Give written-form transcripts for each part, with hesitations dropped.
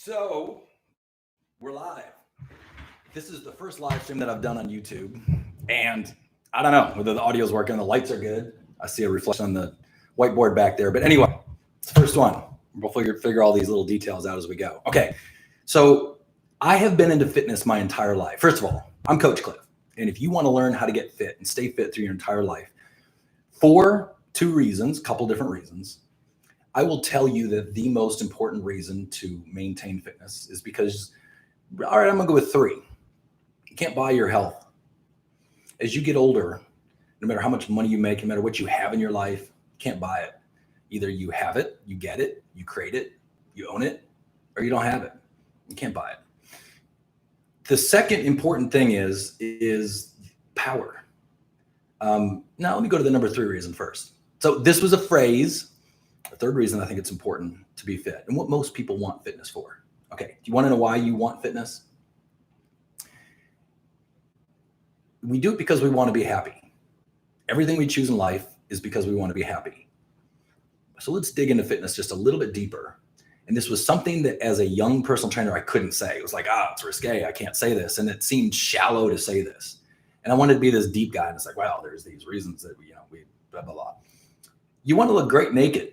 So we're live. This is the first live stream that I've done on YouTube. And I don't know whether the audio's working, the lights are good. I see a reflection on the whiteboard back there. But anyway, it's the first one. We'll figure all these little details out as we go. Okay, so I have been into fitness my entire life. First of all, I'm Coach Cliff. And if you want to learn how to get fit and stay fit through your entire life, for two reasons, a couple different reasons, I will tell you that the most important reason to maintain fitness is because, all right, I'm gonna go with three. You can't buy your health. As you get older, no matter how much money you make, no matter what you have in your life, you can't buy it. Either you have it, you get it, you create it, you own it, or you don't have it. You can't buy it. The second important thing is power. Now let me go to the number three reason first. So this was a phrase. The third reason I think it's important to be fit and what most people want fitness for. Okay, do you want to know why you want fitness? We do it because we want to be happy. Everything we choose in life is because we want to be happy. So let's dig into fitness just a little bit deeper. And this was something that as a young personal trainer, I couldn't say. It was like, it's risque. I can't say this. And it seemed shallow to say this. And I wanted to be this deep guy. And it's like, well, there's these reasons that we blah, blah, blah. You want to look great naked.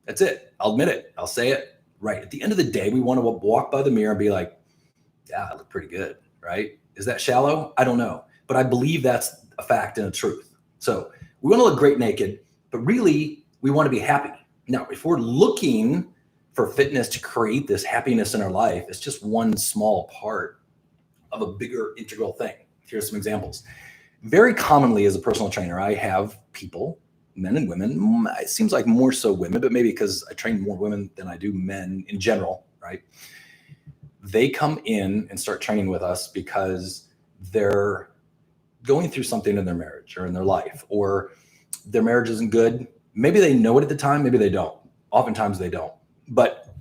That's it. I'll admit it. I'll say it. Right. At the end of the day, we want to walk by the mirror and be like, yeah, I look pretty good. Right. Is that shallow? I don't know. But I believe that's a fact and a truth. So we want to look great naked, but really we want to be happy. Now, if we're looking for fitness to create this happiness in our life, it's just one small part of a bigger integral thing. Here's some examples. Very commonly as a personal trainer, I have people, men and women, it seems like more so women, but maybe because I train more women than I do men in general, right? They come in and start training with us because they're going through something in their marriage or in their life, or their marriage isn't good. Maybe they know it at the time, maybe they don't. Oftentimes they don't, but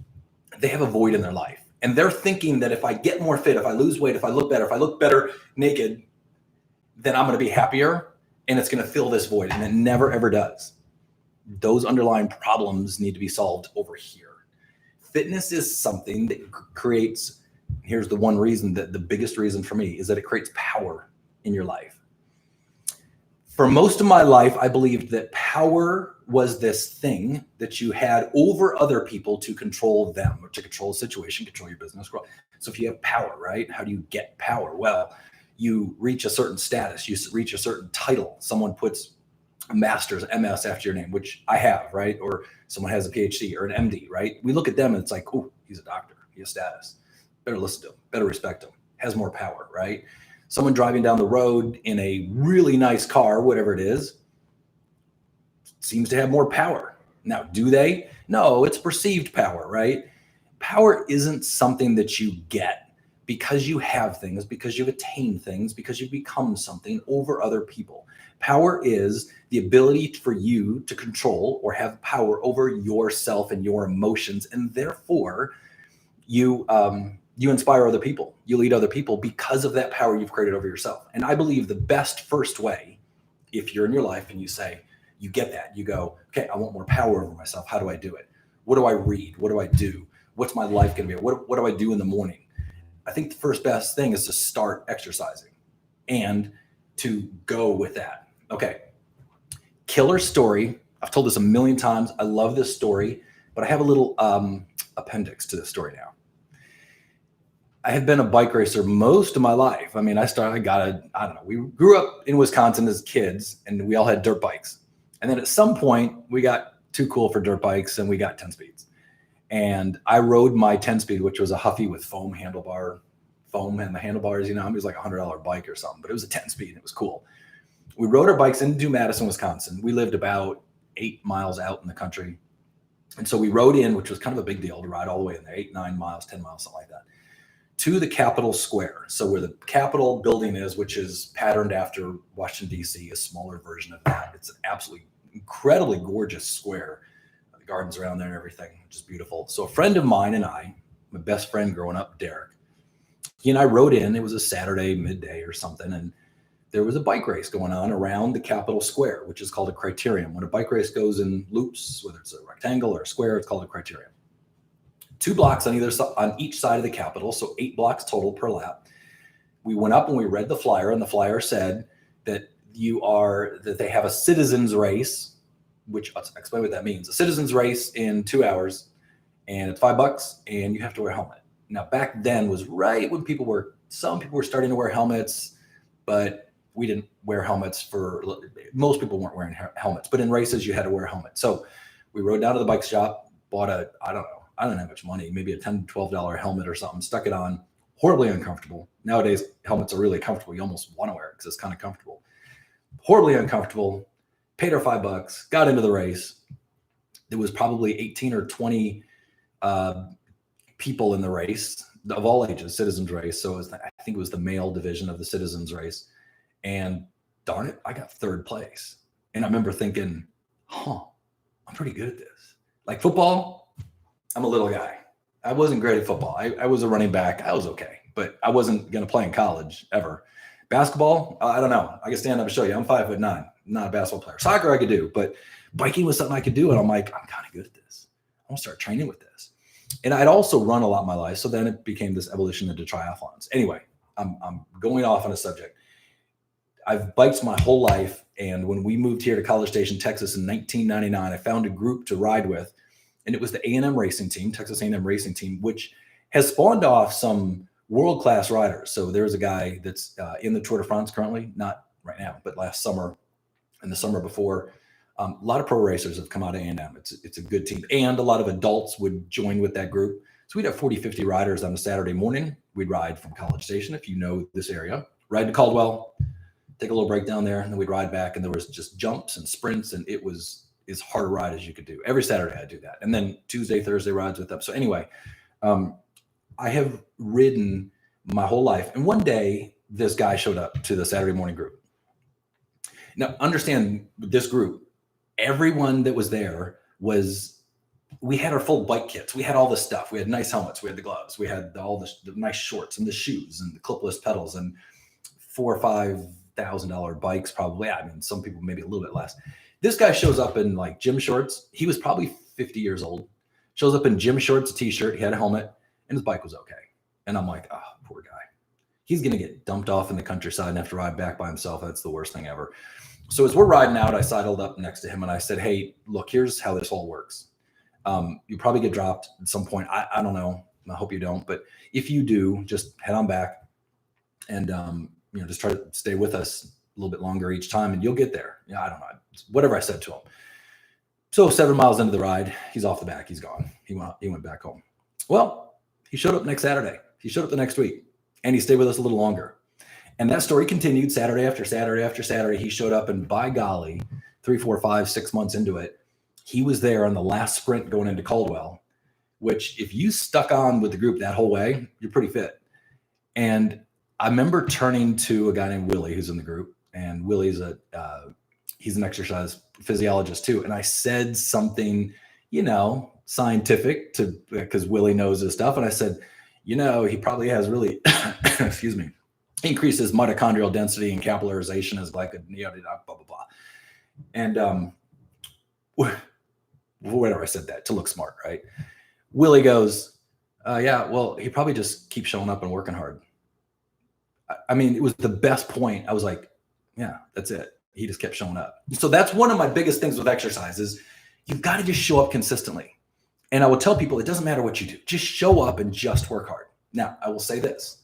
they have a void in their life. And they're thinking that if I get more fit, if I lose weight, if I look better naked, then I'm going to be happier. And it's going to fill this void, and it never, ever does. Those underlying problems need to be solved over here. Fitness is something that creates, here's the one reason, that the biggest reason for me is that it creates power in your life. For most of my life, I believed that power was this thing that you had over other people to control them, or to control a situation, control your business. So if you have power, right? How do you get power? Well, you reach a certain status, you reach a certain title. Someone puts a master's, MS after your name, which I have, right? Or someone has a PhD or an MD, right? We look at them and it's like, oh, he's a doctor, he has status. Better listen to him, better respect him, has more power, right? Someone driving down the road in a really nice car, whatever it is, seems to have more power. Now, do they? No, it's perceived power, right? Power isn't something that you get because you have things, because you've attained things, because you've become something over other people. Power is the ability for you to control or have power over yourself and your emotions. And therefore, you inspire other people. You lead other people because of that power you've created over yourself. And I believe the best first way, if you're in your life and you say, you get that, you go, okay, I want more power over myself. How do I do it? What do I read? What do I do? What's my life going to be? What do I do in the morning? I think the first best thing is to start exercising and to go with that. Okay. Killer story. I've told this a million times. I love this story, but I have a little appendix to this story now. I have been a bike racer most of my life. I mean, we grew up in Wisconsin as kids and we all had dirt bikes. And then at some point we got too cool for dirt bikes and we got 10 speeds. And I rode my 10-speed, which was a Huffy with foam and the handlebars, it was like $100 bike or something, but it was a 10-speed and it was cool. We rode our bikes into Madison, Wisconsin. We lived about 8 miles out in the country. And so we rode in, which was kind of a big deal to ride all the way in there, 8, 9 miles, 10 miles, something like that, to the Capitol Square. So where the Capitol building is, which is patterned after Washington, D.C., a smaller version of that. It's an absolutely incredibly gorgeous square. The gardens around there and everything, which is beautiful. So a friend of mine and I, my best friend growing up, Derek, he and I rode in. It was a Saturday midday or something, and there was a bike race going on around the Capitol Square, which is called a criterium. When a bike race goes in loops, whether it's a rectangle or a square, it's called a criterium. 2 blocks on on each side of the Capitol, so 8 blocks total per lap. We went up and we read the flyer, and the flyer said that they have a citizens race, which I'll explain what that means. A citizens race in 2 hours, and it's $5, and you have to wear a helmet. Now, back then was right when some people were starting to wear helmets, but we didn't wear helmets most people weren't wearing helmets, but in races you had to wear a helmet. So we rode down to the bike shop, bought I don't have much money, maybe a $10, $12 helmet or something, stuck it on, horribly uncomfortable. Nowadays, helmets are really comfortable. You almost want to wear it because it's kind of comfortable. Horribly uncomfortable, paid our $5, got into the race. There was probably 18 or 20 people in the race of all ages, citizens race. So I think it was the male division of the citizens race. And darn it, I got 3rd place. And I remember thinking, I'm pretty good at this. Like football, I'm a little guy. I wasn't great at football. I was a running back. I was okay, but I wasn't going to play in college ever. Basketball, I don't know. I can stand up and show you. I'm 5'9", not a basketball player. Soccer I could do, but biking was something I could do. And I'm like, I'm kind of good at this. I want to start training with this. And I'd also run a lot in my life. So then it became this evolution into triathlons. Anyway, I'm going off on a subject. I've biked my whole life. And when we moved here to College Station, Texas in 1999, I found a group to ride with. And it was the A&M racing team, Texas A&M racing team, which has spawned off some world-class riders. So there's a guy that's in the Tour de France currently, not right now, but last summer and the summer before. A lot of pro racers have come out of A&M. It's a good team. And a lot of adults would join with that group. So we'd have 40, 50 riders on a Saturday morning. We'd ride from College Station, if you know this area, ride to Caldwell, take a little break down there, and then we'd ride back. And there was just jumps and sprints, and it was as hard a ride as you could do. Every Saturday I do that. And then Tuesday, Thursday rides with them. So anyway, I have ridden my whole life. And one day this guy showed up to the Saturday morning group. Now understand this group, everyone that was there we had our full bike kits. We had all the stuff. We had nice helmets. We had the gloves. We had all the nice shorts and the shoes and the clipless pedals and $4,000 or $5,000 bikes probably. I mean, some people maybe a little bit less. This guy shows up in like gym shorts. He was probably 50 years old. Shows up in gym shorts, a t-shirt. He had a helmet and his bike was okay. And I'm like, poor guy. He's going to get dumped off in the countryside and have to ride back by himself. That's the worst thing ever. So as we're riding out, I sidled up next to him and I said, hey, look, here's how this all works. You probably get dropped at some point. I don't know. I hope you don't. But if you do, just head on back and, just try to stay with us a little bit longer each time and you'll get there. I don't know. Whatever I said to him. So 7 miles into the ride, he's off the back. He's gone. He went back home. Well, he showed up next Saturday. He showed up the next week and he stayed with us a little longer. And that story continued Saturday after Saturday after Saturday. He showed up and by golly, 3, 4, 5, 6 months into it, he was there on the last sprint going into Caldwell, which if you stuck on with the group that whole way, you're pretty fit. And I remember turning to a guy named Willie who's in the group, and Willie's he's an exercise physiologist too. And I said something, scientific because Willie knows his stuff. And I said, he probably has really, excuse me, increases mitochondrial density and capillarization as glycogen, blah, blah, blah. And whatever, I said that to look smart, right? Willie goes, yeah, well, he probably just keeps showing up and working hard. I mean, it was the best point. I was like, yeah, that's it. He just kept showing up. So that's one of my biggest things with exercise is you've got to just show up consistently. And I will tell people, it doesn't matter what you do, just show up and just work hard. Now, I will say this.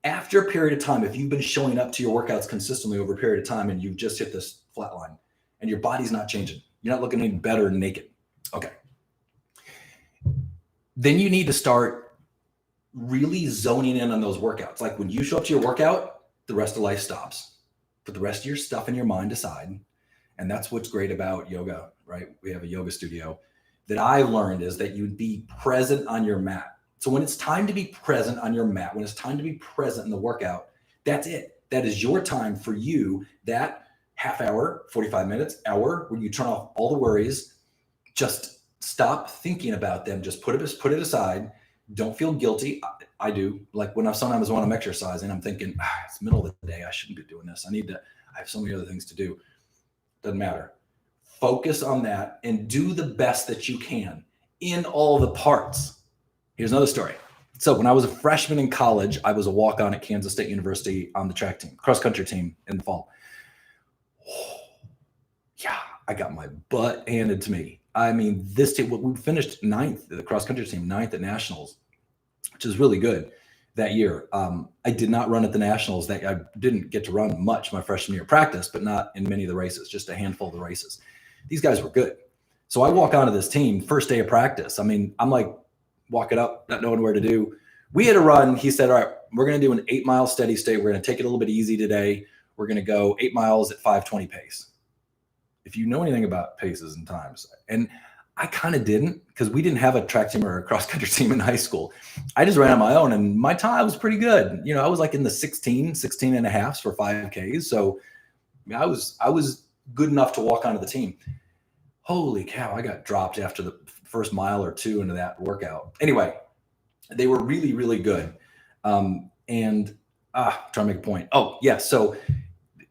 After a period of time, if you've been showing up to your workouts consistently over a period of time and you've just hit this flat line and your body's not changing, you're not looking any better naked. Okay. Then you need to start really zoning in on those workouts. Like when you show up to your workout, the rest of life stops. Put the rest of your stuff in your mind aside. And that's what's great about yoga, right? We have a yoga studio. That I learned is that you'd be present on your mat. So when it's time to be present on your mat, when it's time to be present in the workout, that's it. That is your time for you, that half hour, 45 minutes, hour, when you turn off all the worries, just stop thinking about them. Just put it aside. Don't feel guilty. I do. Like sometimes when I'm exercising, I'm thinking, it's the middle of the day. I shouldn't be doing this. I have so many other things to do. Doesn't matter. Focus on that and do the best that you can in all the parts. Here's another story. So when I was a freshman in college, I was a walk-on at Kansas State University on the track team, cross-country team in the fall. Oh, yeah, I got my butt handed to me. I mean, this team, we finished ninth, the cross-country team, ninth at nationals, which is really good that year. I did not run at the nationals. I didn't get to run much my freshman year practice, but not in many of the races, just a handful of the races. These guys were good. So I walk onto this team, first day of practice. I mean, I'm like walking up, not knowing where to do. We had a run. He said, all right, we're going to do an 8-mile steady state. We're going to take it a little bit easy today. We're going to go 8 miles at 5:20 pace. If you know anything about paces and times, and I kind of didn't, because we didn't have a track team or a cross country team in high school. I just ran on my own, and my time was pretty good. You know, I was like in the 16 and a half for 5Ks. So I was good enough to walk onto the team. Holy cow, I got dropped after the first mile or two into that workout. Anyway, they were really, really good. Trying to make a point. Oh, yeah. So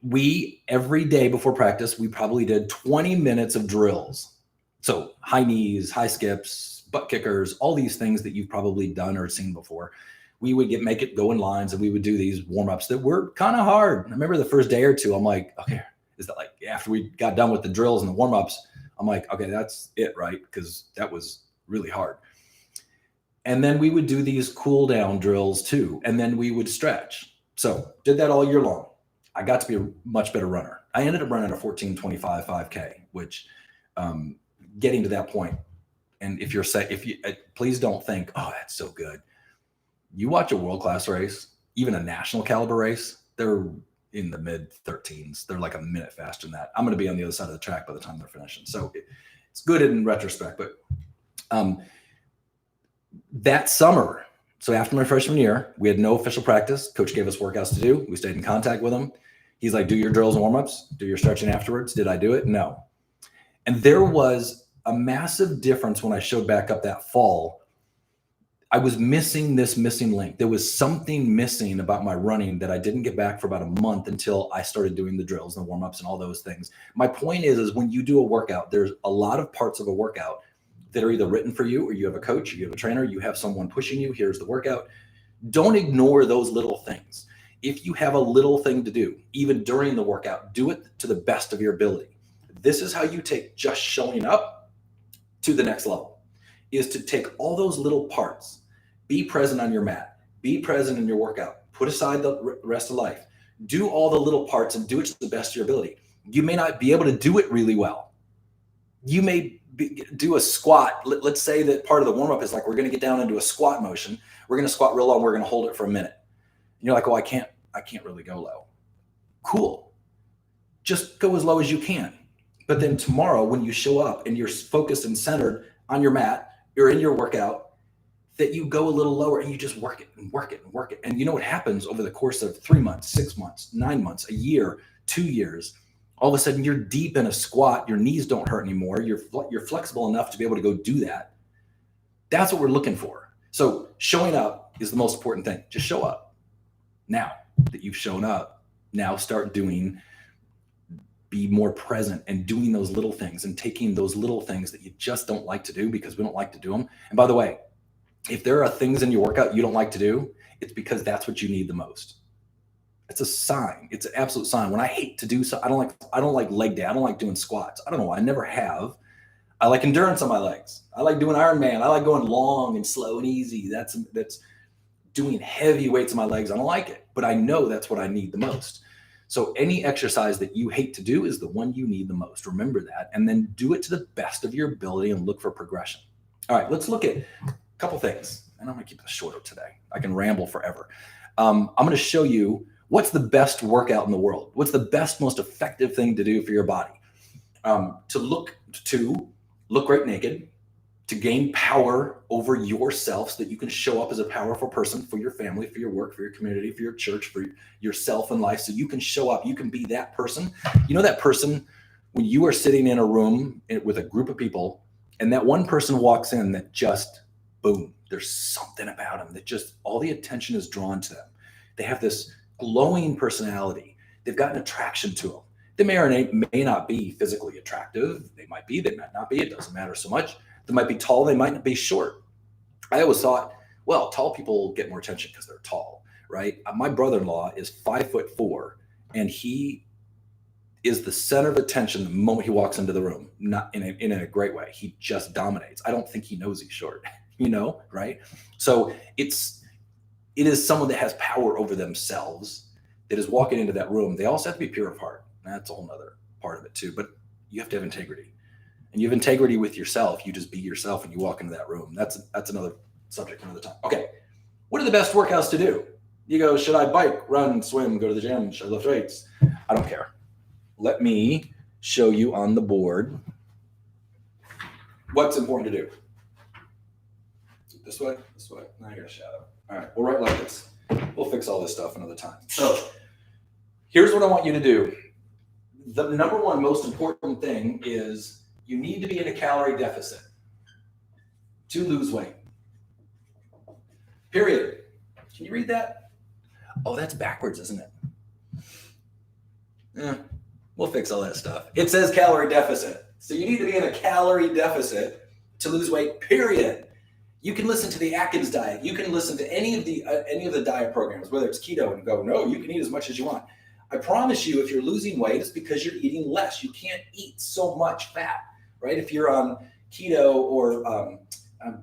we, every day before practice, we probably did 20 minutes of drills. So high knees, high skips, butt kickers, all these things that you've probably done or seen before. We would make it go in lines, and we would do these warm-ups that were kind of hard. I remember the first day or two, I'm like, okay, is that like after we got done with the drills and the warm-ups, I'm like, okay, that's it, right? Because that was really hard. And then we would do these cool down drills too. And then we would stretch. So did that all year long. I got to be a much better runner. I ended up running a 14:25 5K, which getting to that point. And if you please don't think, oh, that's so good. You watch a world-class race, even a national caliber race, they're in the mid 13s. They're like a minute faster than that. I'm going to be on the other side of the track by the time they're finishing. So it's good in retrospect, but that summer, so after my freshman year, we had no official practice. Coach gave us workouts to do. We stayed in contact with him. He's like, do your drills and warm-ups, do your stretching afterwards. Did I do it? No. And there was a massive difference when I showed back up that fall. I was missing this missing link. There was something missing about my running that I didn't get back for about a month until I started doing the drills and the warm-ups and all those things. My point is when you do a workout, there's a lot of parts of a workout that are either written for you, or you have a coach, you have a trainer, you have someone pushing you. Here's the workout. Don't ignore those little things. If you have a little thing to do, even during the workout, do it to the best of your ability. This is how you take just showing up to the next level, is to take all those little parts, be present on your mat, be present in your workout, put aside the rest of life, do all the little parts and do it to the best of your ability. You may not be able to do it really well. You may do a squat. Let's say that part of the warm-up is like, we're going to get down into a squat motion. We're going to squat real long. We're going to hold it for a minute. And you're like, oh, I can't really go low. Cool. Just go as low as you can. But then tomorrow, when you show up and you're focused and centered on your mat, you're in your workout, that you go a little lower and you just work it and work it and work it. And you know what happens over the course of 3 months, 6 months, 9 months, a year, 2 years, all of a sudden you're deep in a squat, your knees don't hurt anymore. You're flexible enough to be able to go do that. That's what we're looking for. So showing up is the most important thing. Just show up. Now that you've shown up, now start be more present and doing those little things and taking those little things that you just don't like to do because we don't like to do them. And by the way, if there are things in your workout you don't like to do, it's because that's what you need the most. It's a sign. It's an absolute sign. When I hate to do so, I don't like leg day. I don't like doing squats. I don't know why. I never have. I like endurance on my legs. I like doing Ironman. I like going long and slow and easy. That's doing heavy weights on my legs. I don't like it, but I know that's what I need the most. So any exercise that you hate to do is the one you need the most. Remember that, and then do it to the best of your ability and look for progression. All right, let's look at a couple things. And I'm going to keep this shorter today. I can ramble forever. I'm going to show you what's the best workout in the world. What's the best, most effective thing to do for your body? To look great naked, to gain power over yourself so that you can show up as a powerful person for your family, for your work, for your community, for your church, for yourself in life, so you can show up. You can be that person. You know that person when you are sitting in a room with a group of people and that one person walks in that just, boom, there's something about them that just all the attention is drawn to them. They have this glowing personality. They've got an attraction to them. They may or may not be physically attractive. They might be, they might not be. It doesn't matter so much. They might be tall. They might not be short. I always thought Well, tall people get more attention because they're tall, right? My brother-in-law is 5'4", and he is the center of attention the moment he walks into the room, not in a great way. He just dominates. I don't think he knows he's short, right? So it is someone that has power over themselves that is walking into that room. They also have to be pure of heart. That's a whole nother part of it too. But you have to have integrity, and you have integrity with yourself. You just be yourself and you walk into that room. That's another subject another time. Okay. What are the best workouts to do? You go, should I bike, run, swim, go to the gym? Should I lift weights? I don't care. Let me show you on the board what's important to do. This way. Now I got a shadow. All right, we'll write like this. We'll fix all this stuff another time. So here's what I want you to do. The number one most important thing is you need to be in a calorie deficit to lose weight. Period. Can you read that? Oh, that's backwards, isn't it? Yeah. We'll fix all that stuff. It says calorie deficit. So you need to be in a calorie deficit to lose weight, period. You can listen to the Atkins diet. You can listen to any of the diet programs, whether it's keto, and go, no, you can eat as much as you want. I promise you, if you're losing weight, it's because you're eating less. You can't eat so much fat, right? If you're on keto or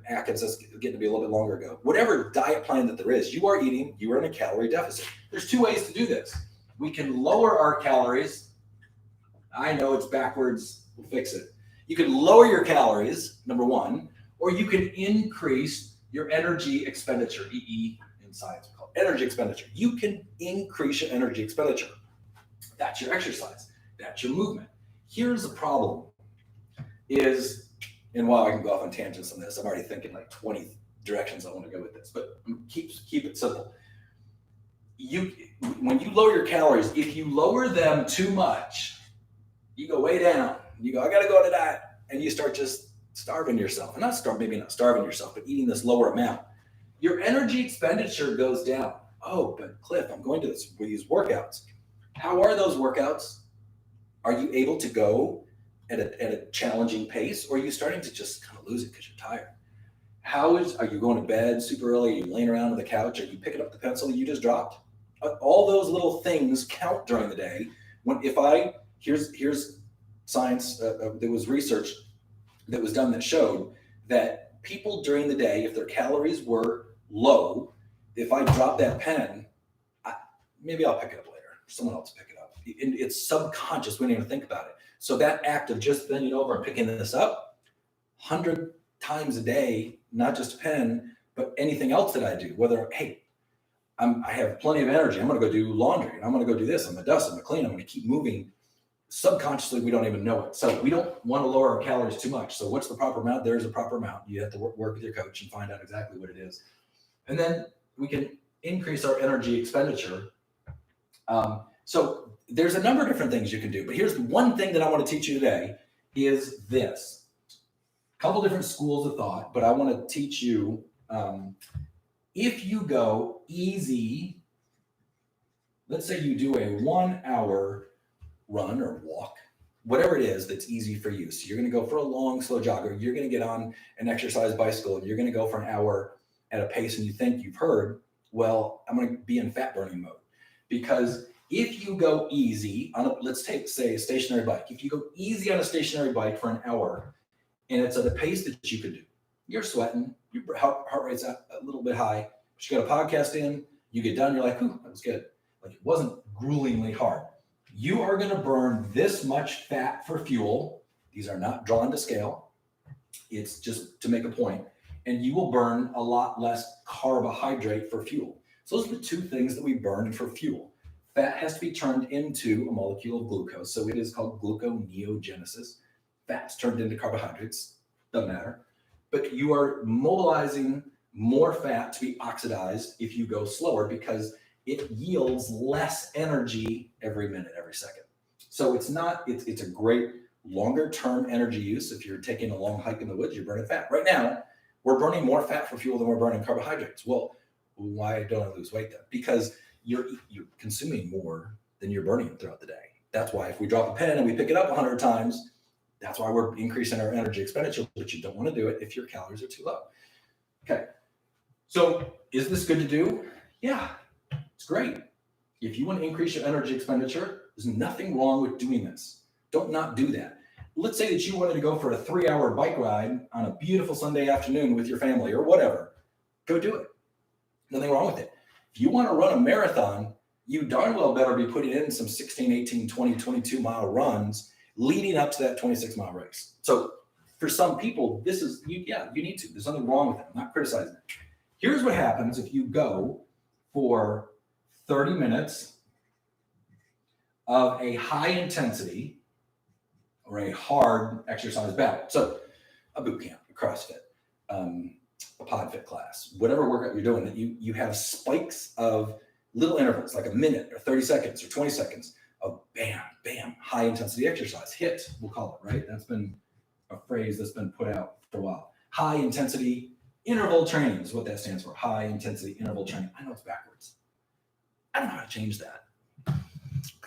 Atkins, that's getting to be a little bit longer ago. Whatever diet plan that there is, you are in a calorie deficit. There's two ways to do this. We can lower our calories. I know it's backwards. We'll fix it. You can lower your calories, number one, or you can increase your energy expenditure. EE in science, we call it energy expenditure. You can increase your energy expenditure. That's your exercise. That's your movement. Here's the problem is, and while I can go off on tangents on this, I'm already thinking like 20 directions I want to go with this, but keep it simple. When you lower your calories, if you lower them too much, you go way down. You go, I got to go on a diet. And you start just starving yourself. And maybe not starving yourself, but eating this lower amount. Your energy expenditure goes down. Oh, but Cliff, I'm going to these workouts. How are those workouts? Are you able to go at a challenging pace? Or are you starting to just kind of lose it because you're tired? Are you going to bed super early? Are you laying around on the couch? Are you picking up the pencil you just dropped? All those little things count during the day. Here's science, there was research that was done that showed that people during the day, if their calories were low, if I drop that pen, maybe I'll pick it up later. Someone else pick it up. It's subconscious. We don't even think about it. So that act of just bending over and picking this up 100 times a day, not just a pen, but anything else that I do, whether, hey, I have plenty of energy. I'm going to go do laundry, and I'm going to go do this. I'm going to dust. I'm going to clean. I'm going to keep moving. Subconsciously, we don't even know it. So we don't want to lower our calories too much. So what's the proper amount? There's a proper amount. You have to work with your coach and find out exactly what it is. And then we can increase our energy expenditure. So there's a number of different things you can do. But here's one thing that I want to teach you today is this. A couple different schools of thought, but I want to teach you, if you go easy, let's say you do a 1 hour run or walk, whatever it is that's easy for you. So you're going to go for a long, slow jog, or you're going to get on an exercise bicycle and you're going to go for an hour at a pace and you think you've heard, well, I'm going to be in fat burning mode. Because if you go easy on let's say a stationary bike, if you go easy on a stationary bike for an hour and it's at a pace that you could do, you're sweating, your heart rate's a little bit high, but you got a podcast in, you get done, you're like, ooh, that was good. Like it wasn't gruelingly hard. You are going to burn this much fat for fuel. These are not drawn to scale. It's just to make a point. And you will burn a lot less carbohydrate for fuel. So those are the two things that we burn for fuel. Fat has to be turned into a molecule of glucose. So it is called gluconeogenesis. Fat's turned into carbohydrates. Doesn't matter. But you are mobilizing more fat to be oxidized if you go slower because it yields less energy every minute, every second. So it's a great longer term energy use. If you're taking a long hike in the woods, you're burning fat. Right now, we're burning more fat for fuel than we're burning carbohydrates. Well, why don't I lose weight then? Because you're consuming more than you're burning throughout the day. That's why if we drop a pen and we pick it up 100 times, that's why we're increasing our energy expenditure, but you don't want to do it if your calories are too low. Okay. So is this good to do? Yeah, it's great. If you want to increase your energy expenditure, there's nothing wrong with doing this. Don't not do that. Let's say that you wanted to go for a 3-hour bike ride on a beautiful Sunday afternoon with your family or whatever. Go do it. Nothing wrong with it. If you want to run a marathon, you darn well better be putting in some 16, 18, 20, 22 mile runs leading up to that 26-mile race. So for some people, this is, you need to. There's nothing wrong with it. I'm not criticizing it. Here's what happens if you go for 30 minutes of a high intensity or a hard exercise bout. So a boot camp, a CrossFit, a PodFit class, whatever workout you're doing, that you have spikes of little intervals, like a minute or 30 seconds or 20 seconds of bam, bam, high intensity exercise. HIIT, we'll call it, right? That's been a phrase that's been put out for a while. High intensity interval training is what that stands for. High intensity interval training. I know it's backwards. I don't know how to change that.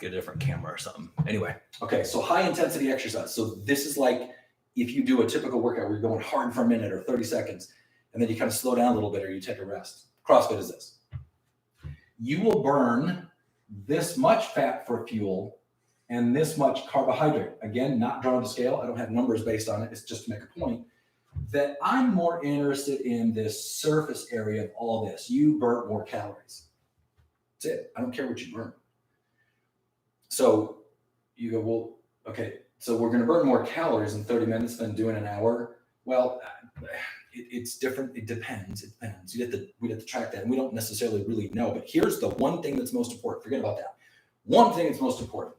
Get a different camera or something. Anyway, okay, so high intensity exercise. So this is like if you do a typical workout where you're going hard for a minute or 30 seconds, and then you kind of slow down a little bit or you take a rest. CrossFit is this. You will burn this much fat for fuel and this much carbohydrate. Again, not drawn to scale. I don't have numbers based on it. It's just to make a point that I'm more interested in this surface area of all this. You burn more calories. That's it. I don't care what you burn. So you go, well, okay, so we're going to burn more calories in 30 minutes than doing an hour. Well, it's different. It depends. It depends. We'd have to track that, and we don't necessarily really know. But here's the one thing that's most important. Forget about that. One thing that's most important.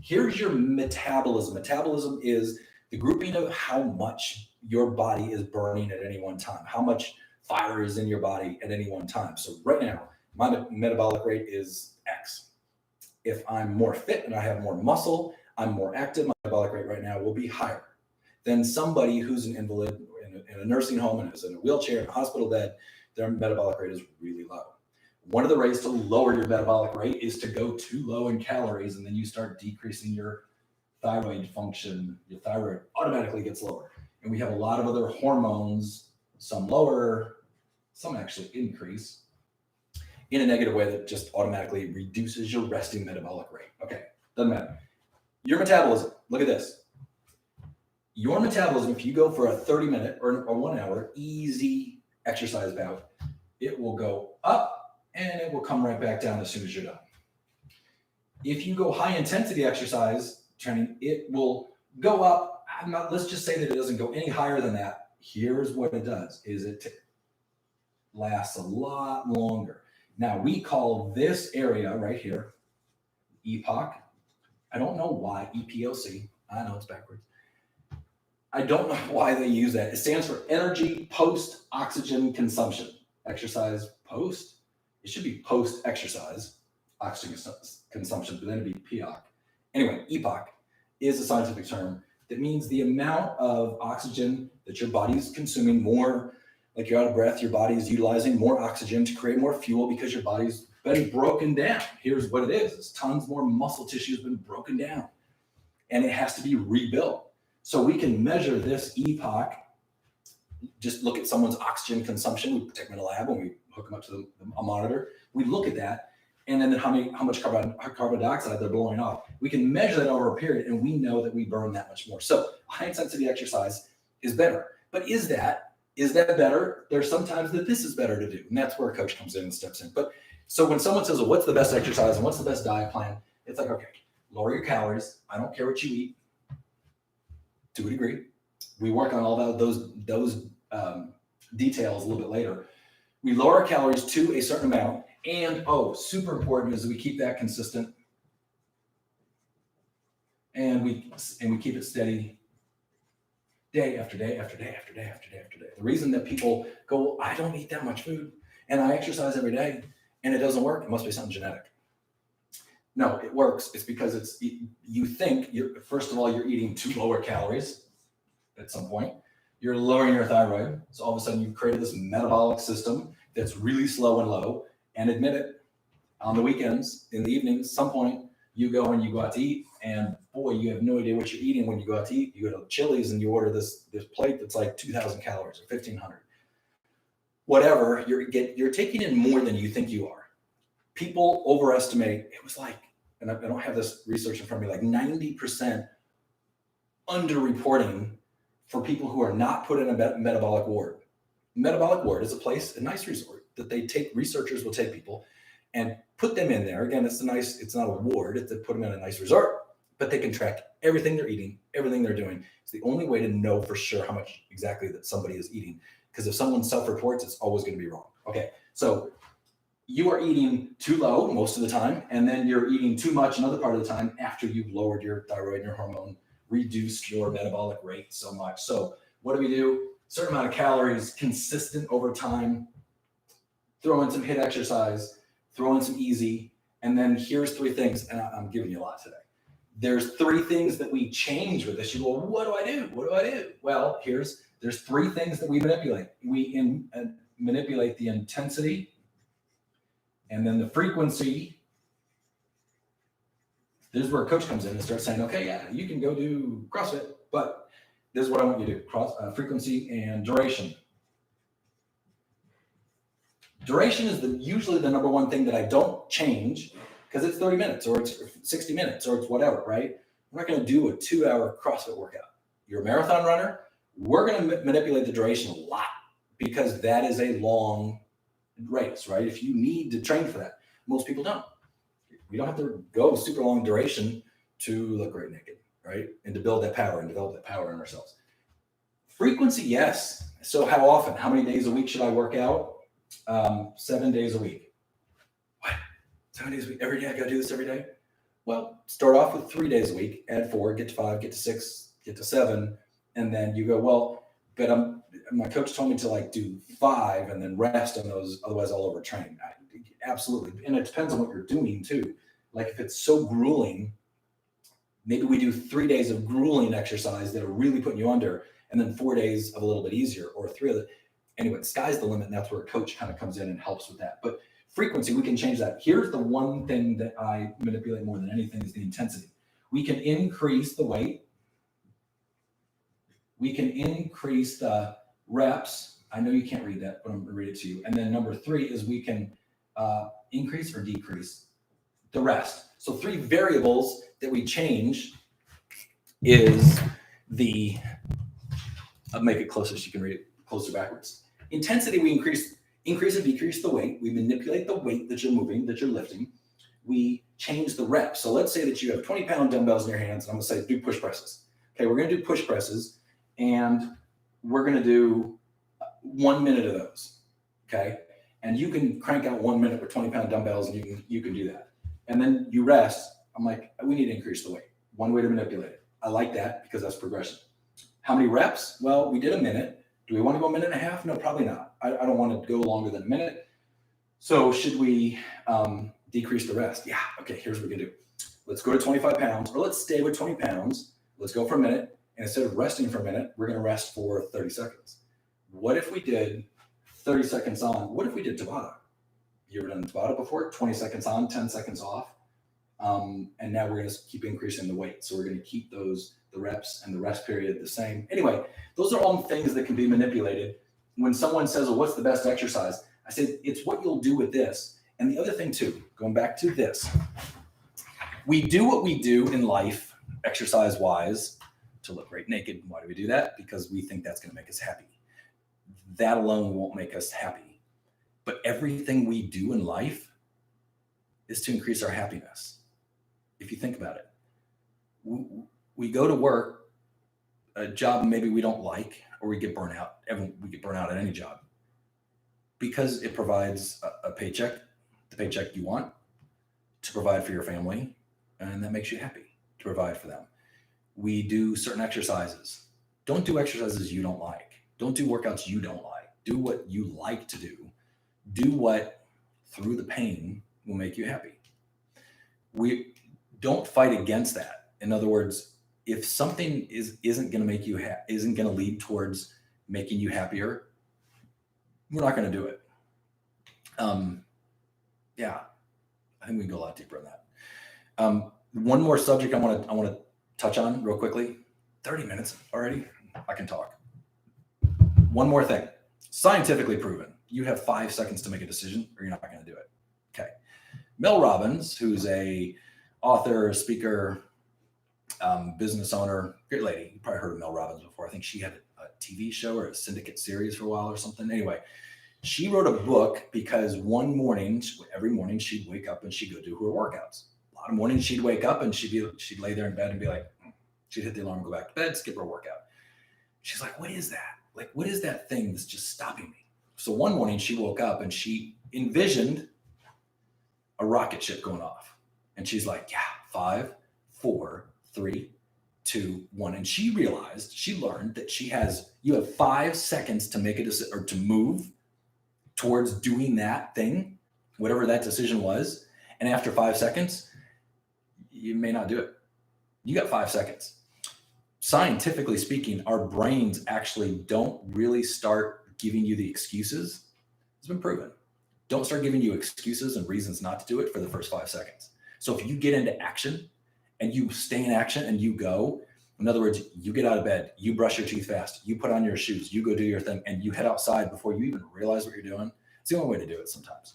Here's your metabolism. Metabolism is the grouping of how much your body is burning at any one time, how much fire is in your body at any one time. So right now, my metabolic rate is X. If I'm more fit and I have more muscle, I'm more active, my metabolic rate right now will be higher than somebody who's an invalid in a nursing home and is in a wheelchair in a hospital bed. Their metabolic rate is really low. One of the ways to lower your metabolic rate is to go too low in calories, and then you start decreasing your thyroid function. Your thyroid automatically gets lower. And we have a lot of other hormones, some lower, some actually increase, in a negative way that just automatically reduces your resting metabolic rate. Okay, doesn't matter. Your metabolism, look at this. Your metabolism, if you go for a 30-minute or 1 hour easy exercise bout, it will go up and it will come right back down as soon as you're done. If you go high intensity exercise training, it will go up. Let's just say that it doesn't go any higher than that. Here's what it does, is it lasts a lot longer. Now, we call this area right here EPOC. I don't know why, EPOC. I know it's backwards. I don't know why they use that. It stands for energy post-oxygen consumption. Exercise post. It should be post-exercise oxygen consumption, but then it'd be POC. Anyway, EPOC is a scientific term that means the amount of oxygen that your body is consuming more. Like you're out of breath, your body is utilizing more oxygen to create more fuel because your body's been broken down. Here's what it is. It's tons more muscle tissue has been broken down and it has to be rebuilt. So we can measure this EPOC. Just look at someone's oxygen consumption. We take them in a lab and we hook them up to a monitor. We look at that and then how much carbon dioxide they're blowing off. We can measure that over a period and we know that we burn that much more. So high intensity exercise is better. But is that better? There's sometimes that this is better to do. And that's where a coach comes in and steps in. But so when someone says, well, what's the best exercise and what's the best diet plan? It's like, okay, lower your calories. I don't care what you eat. To a degree. We work on all those details a little bit later. We lower our calories to a certain amount. And, super important is that we keep that consistent. And we keep it steady day after day after day after day after day after day. The reason that people go, well, I don't eat that much food and I exercise every day and it doesn't work, it must be something genetic. No, it works. It's because you think first of all, you're eating too lower calories at some point. You're lowering your thyroid. So all of a sudden you've created this metabolic system that's really slow and low. And admit it, on the weekends, in the evenings, some point, you go and you go out to eat, and boy, you have no idea what you're eating when you go out to eat. You go to Chili's and you order this plate that's like 2,000 calories or 1,500. whatever, you're taking in more than you think you are. People overestimate. It was like, and I don't have this research in front of me, like 90% underreporting for people who are not put in a metabolic ward. Metabolic ward is a place, a nice resort that researchers will take people and put them in there. Again, it's not a ward, it's to put them in a nice resort, but they can track everything they're eating, everything they're doing. It's the only way to know for sure how much exactly that somebody is eating. Because if someone self-reports, it's always going to be wrong. Okay, so you are eating too low most of the time, and then you're eating too much another part of the time after you've lowered your thyroid and your hormone, reduced your metabolic rate so much. So what do? Certain amount of calories, consistent over time, throw in some HIIT exercise, throw in some easy, and then here's 3 things, and I'm giving you a lot today. There's 3 things that we change with this. You go, what do I do? What do I do? Well, there's 3 things that we manipulate. We manipulate the intensity, and then the frequency. This is where a coach comes in and starts saying, okay, yeah, you can go do CrossFit, but this is what I want you to do, frequency and duration. Duration is usually the number one thing that I don't change, because it's 30 minutes or it's 60 minutes or it's whatever, right? We're not going to do a 2-hour CrossFit workout. You're a marathon runner. We're going to manipulate the duration a lot, because that is a long race, right? If you need to train for that, most people don't. We don't have to go super long duration to look great naked, right? And to build that power and develop that power in ourselves. Frequency, yes. So how often? How many days a week should I work out? 7 days a week. What? 7 days a week? Every day I got to do this every day? Well, start off with 3 days a week, add 4, get to 5, get to 6, get to 7. And then you go, well, but my coach told me to do 5 and then rest on those. Otherwise I'll overtrain. Absolutely. And it depends on what you're doing too. Like if it's so grueling, maybe we do 3 days of grueling exercise that are really putting you under, and then 4 days of a little bit easier, or 3 of the, anyway, the sky's the limit. And that's where a coach kind of comes in and helps with that. But frequency, we can change that. Here's the one thing that I manipulate more than anything is the intensity. We can increase the weight. We can increase the reps. I know you can't read that, but I'm going to read it to you. And then number 3 is we can increase or decrease the rest. So 3 variables that we change is I'll make it closer so you can read it closer backwards. Intensity, we increase or decrease the weight. We manipulate the weight that you're moving, that you're lifting. We change the reps. So let's say that you have 20-pound dumbbells in your hands, and I'm going to say do push presses. Okay, we're going to do push presses, and we're going to do 1 minute of those. Okay, and you can crank out 1 minute with 20-pound dumbbells, and you can do that. And then you rest. I'm like, we need to increase the weight. One way to manipulate it. I like that because that's progression. How many reps? Well, we did a minute. Do we want to go a minute and a half? No, probably not. I don't want to go longer than a minute. So should we decrease the rest? Yeah. Okay, here's what we can do. Let's go to 25 pounds, or let's stay with 20 pounds. Let's go for a minute. And instead of resting for a minute, we're going to rest for 30 seconds. What if we did 30 seconds on? What if we did Tabata? You ever done Tabata before? 20 seconds on, 10 seconds off. And now we're going to keep increasing the weight. So we're going to keep the reps and the rest period the same. Anyway, those are all things that can be manipulated. When someone says, well, what's the best exercise? I say, it's what you'll do with this. And the other thing too, going back to this, we do what we do in life, exercise-wise, to look great naked. Why do we do that? Because we think that's going to make us happy. That alone won't make us happy. But everything we do in life is to increase our happiness. If you think about it, we go to work, a job maybe we don't like, or we get burnt out. We get burnt out at any job because it provides a paycheck, the paycheck you want to provide for your family, and that makes you happy to provide for them. We do certain exercises. Don't do exercises you don't like. Don't do workouts you don't like. Do what you like to do. Do what, through the pain, will make you happy. We don't fight against that. In other words, if something isn't going to make you isn't going to lead towards making you happier, we're not going to do it. Yeah, I think we can go a lot deeper on that. One more subject I want to touch on real quickly. 30 minutes already. I can talk. One more thing, scientifically proven. You have 5 seconds to make a decision or you're not going to do it. Okay. Mel Robbins, who's a author, speaker, business owner, great lady. You probably heard of Mel Robbins before. I think she had a TV show or a syndicate series for a while or something. Anyway, she wrote a book because one morning, every morning she'd wake up and she'd go do her workouts. A lot of mornings she'd wake up and she'd lay there in bed and be like, she'd hit the alarm, go back to bed, skip her workout. She's like, what is that? Like, what is that thing that's just stopping me? So one morning she woke up and she envisioned a rocket ship going off. And she's like, yeah, 5, 4, 3, 2, 1. And she learned that you have 5 seconds to make a decision or to move towards doing that thing, whatever that decision was. And after 5 seconds, you may not do it. You got 5 seconds. Scientifically speaking, our brains actually don't really start giving you the excuses. It's been proven. Don't start giving you excuses and reasons not to do it for the first 5 seconds. So if you get into action and you stay in action and you go, in other words, you get out of bed, you brush your teeth fast, you put on your shoes, you go do your thing, and you head outside before you even realize what you're doing. It's the only way to do it sometimes.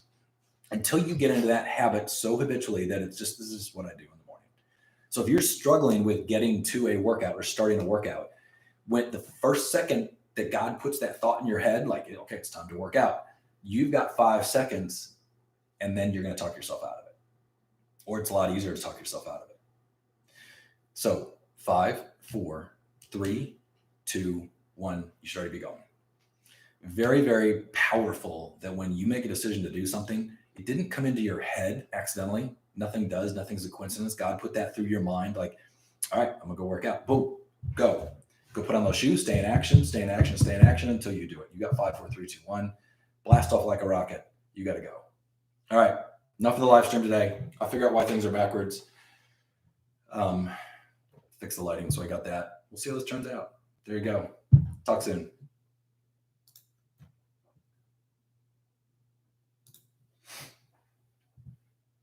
Until you get into that habit so habitually that this is what I do in the morning. So if you're struggling with getting to a workout or starting a workout, when the first second that God puts that thought in your head, like, okay, it's time to work out, you've got 5 seconds and then you're going to talk yourself out of it. Or it's a lot easier to talk yourself out of it. So 5, 4, 3, 2, 1, you should already be going. Very, very powerful that when you make a decision to do something, it didn't come into your head accidentally. Nothing does. Nothing's a coincidence. God put that through your mind. Like, all right, I'm going to go work out. Boom, go. Go put on those shoes, stay in action, stay in action, stay in action until you do it. You got 5, 4, 3, 2, 1. Blast off like a rocket. You got to go. All right. Enough of the live stream today. I'll figure out why things are backwards. Fix the lighting. So I got that. We'll see how this turns out. There you go. Talk soon.